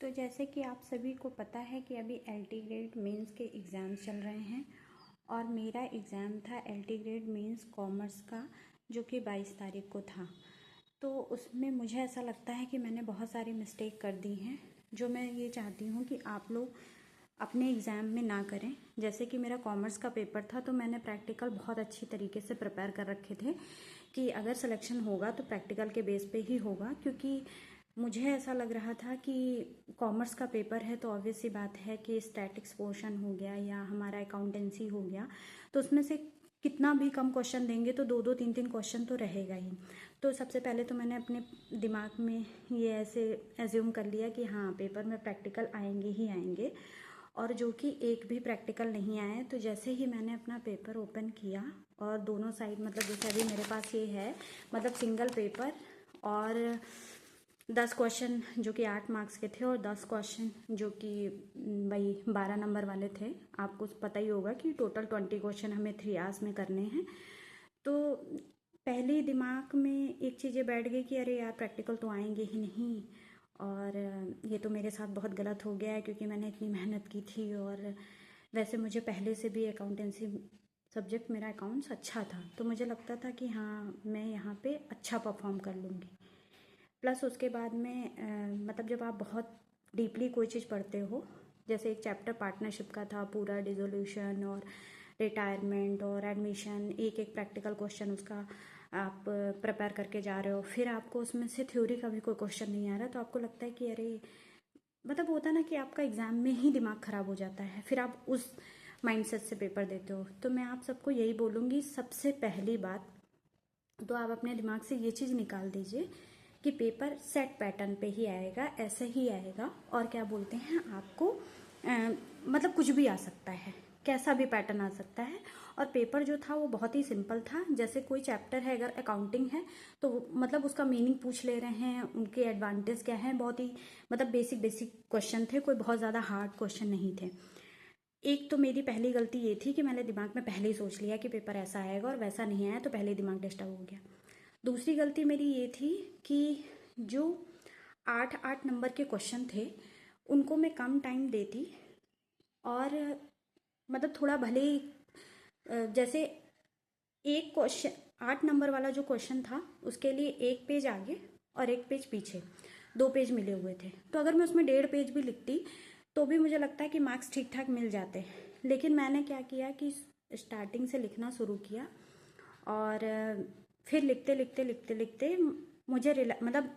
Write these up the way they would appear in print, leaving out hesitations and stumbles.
तो जैसे कि आप सभी को पता है कि अभी LT ग्रेड मेंस के एग्ज़ाम्स चल रहे हैं और मेरा एग्ज़ाम था LT ग्रेड मेंस कॉमर्स का, जो कि 22 तारीख को था। तो उसमें मुझे ऐसा लगता है कि मैंने बहुत सारी मिस्टेक कर दी हैं, जो मैं ये चाहती हूँ कि आप लोग अपने एग्ज़ाम में ना करें। जैसे कि मेरा कॉमर्स का पेपर था, तो मैंने प्रैक्टिकल बहुत अच्छी तरीके से प्रिपेयर कर रखे थे कि अगर सिलेक्शन होगा तो प्रैक्टिकल के बेस पे ही होगा, क्योंकि मुझे ऐसा लग रहा था कि कॉमर्स का पेपर है तो ऑब्वियस सी बात है कि स्टैटिक्स पोर्शन हो गया या हमारा अकाउंटेंसी हो गया, तो उसमें से कितना भी कम क्वेश्चन देंगे तो 2-2 3-3 क्वेश्चन तो रहेगा ही। तो सबसे पहले तो मैंने अपने दिमाग में ये ऐसे एज्यूम कर लिया कि हाँ, पेपर में प्रैक्टिकल आएंगे ही आएंगे, और जो कि एक भी प्रैक्टिकल नहीं आए। तो जैसे ही मैंने अपना पेपर ओपन किया और दोनों साइड, मतलब जैसे अभी मेरे पास ये है, मतलब सिंगल पेपर और 10 क्वेश्चन जो कि 8 मार्क्स के थे और 10 क्वेश्चन जो कि वही 12 नंबर वाले थे। आपको पता ही होगा कि टोटल 20 क्वेश्चन हमें 3 आवर्स में करने हैं। तो पहले ही दिमाग में एक चीज़ें बैठ गई कि अरे यार, प्रैक्टिकल तो आएंगे ही नहीं, और ये तो मेरे साथ बहुत गलत हो गया है क्योंकि मैंने इतनी मेहनत की थी। और वैसे मुझे पहले से भी अकाउंटेंसी सब्जेक्ट, मेरा अकाउंट्स अच्छा था, तो मुझे लगता था कि हाँ, मैं यहाँ पे अच्छा परफॉर्म कर लूँगी। प्लस उसके बाद में मतलब जब आप बहुत डीपली कोई चीज़ पढ़ते हो, जैसे एक चैप्टर पार्टनरशिप का था, पूरा डिसोल्यूशन और रिटायरमेंट और एडमिशन, एक एक प्रैक्टिकल क्वेश्चन उसका आप प्रिपेयर करके जा रहे हो, फिर आपको उसमें से थ्योरी का भी कोई क्वेश्चन नहीं आ रहा, तो आपको लगता है कि अरे, मतलब होता ना कि आपका एग्ज़ाम में ही दिमाग ख़राब हो जाता है, फिर आप उस माइंडसेट से पेपर देते हो। तो मैं आप सबको यही बोलूँगी, सबसे पहली बात तो आप अपने दिमाग से ये चीज़ निकाल दीजिए कि पेपर सेट पैटर्न पे ही आएगा, ऐसे ही आएगा। और क्या बोलते हैं, आपको मतलब कुछ भी आ सकता है, कैसा भी पैटर्न आ सकता है। और पेपर जो था वो बहुत ही सिंपल था। जैसे कोई चैप्टर है, अगर अकाउंटिंग है तो मतलब उसका मीनिंग पूछ ले रहे हैं, उनके एडवांटेज क्या हैं, बहुत ही मतलब बेसिक क्वेश्चन थे, कोई बहुत ज़्यादा हार्ड क्वेश्चन नहीं थे। एक तो मेरी पहली गलती ये थी कि मैंने दिमाग में पहले ही सोच लिया कि पेपर ऐसा आएगा और वैसा नहीं आया, तो पहले ही दिमाग डिस्टर्ब हो गया। दूसरी गलती मेरी ये थी कि जो 8-8 नंबर के क्वेश्चन थे उनको मैं कम टाइम देती, और मतलब थोड़ा भले ही जैसे एक क्वेश्चन 8 नंबर वाला जो क्वेश्चन था उसके लिए 1 पेज आगे और 1 पेज पीछे, 2 पेज मिले हुए थे, तो अगर मैं उसमें 1.5 पेज भी लिखती तो भी मुझे लगता है कि मार्क्स ठीक ठाक मिल जाते। लेकिन मैंने क्या किया कि स्टार्टिंग से लिखना शुरू किया, और फिर लिखते लिखते लिखते लिखते मुझे मतलब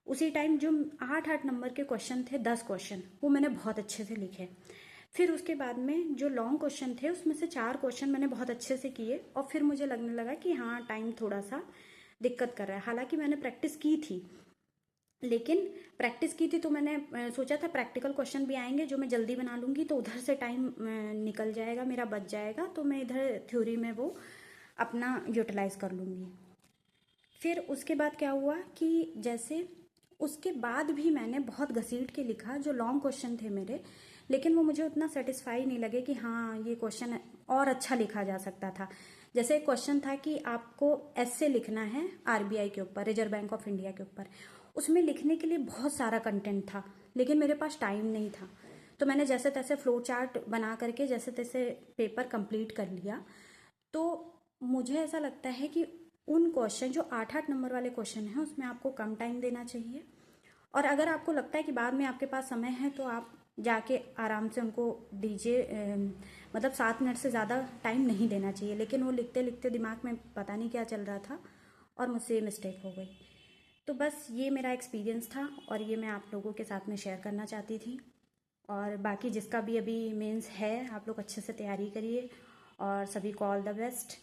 उसी टाइम जो 8-8 नंबर के क्वेश्चन थे, 10 क्वेश्चन, वो मैंने बहुत अच्छे से लिखे। फिर उसके बाद में जो लॉन्ग क्वेश्चन थे उसमें से 4 क्वेश्चन मैंने बहुत अच्छे से किए, और फिर मुझे लगने लगा कि हाँ, टाइम थोड़ा सा दिक्कत कर रहा है। हालांकि मैंने प्रैक्टिस की थी, लेकिन प्रैक्टिस की थी तो मैंने सोचा था प्रैक्टिकल क्वेश्चन भी आएंगे जो मैं जल्दी बना लूँगी, तो उधर से टाइम निकल जाएगा, मेरा बच जाएगा, तो मैं इधर थ्योरी में वो अपना यूटिलाइज कर लूँगी। फिर उसके बाद क्या हुआ कि जैसे उसके बाद भी मैंने बहुत घसीट के लिखा जो लॉन्ग क्वेश्चन थे मेरे, लेकिन वो मुझे उतना सेटिस्फाई नहीं लगे कि हाँ, ये क्वेश्चन और अच्छा लिखा जा सकता था। जैसे एक क्वेश्चन था कि आपको ऐसे लिखना है RBI के ऊपर, रिजर्व बैंक ऑफ इंडिया के ऊपर। उसमें लिखने के लिए बहुत सारा कंटेंट था, लेकिन मेरे पास टाइम नहीं था, तो मैंने जैसे तैसे फ्लो चार्ट बना करके जैसे तैसे पेपर कंप्लीट कर लिया। तो मुझे ऐसा लगता है कि उन क्वेश्चन जो 8-8 नंबर वाले क्वेश्चन हैं उसमें आपको कम टाइम देना चाहिए, और अगर आपको लगता है कि बाद में आपके पास समय है तो आप जाके आराम से उनको दीजिए, मतलब 7 मिनट से ज़्यादा टाइम नहीं देना चाहिए। लेकिन वो लिखते लिखते दिमाग में पता नहीं क्या चल रहा था और मुझसे ये मिस्टेक हो गई। तो बस ये मेरा एक्सपीरियंस था और ये मैं आप लोगों के साथ में शेयर करना चाहती थी। और बाकी जिसका भी अभी मेंस है, आप लोग अच्छे से तैयारी करिए और सभी को ऑल द बेस्ट।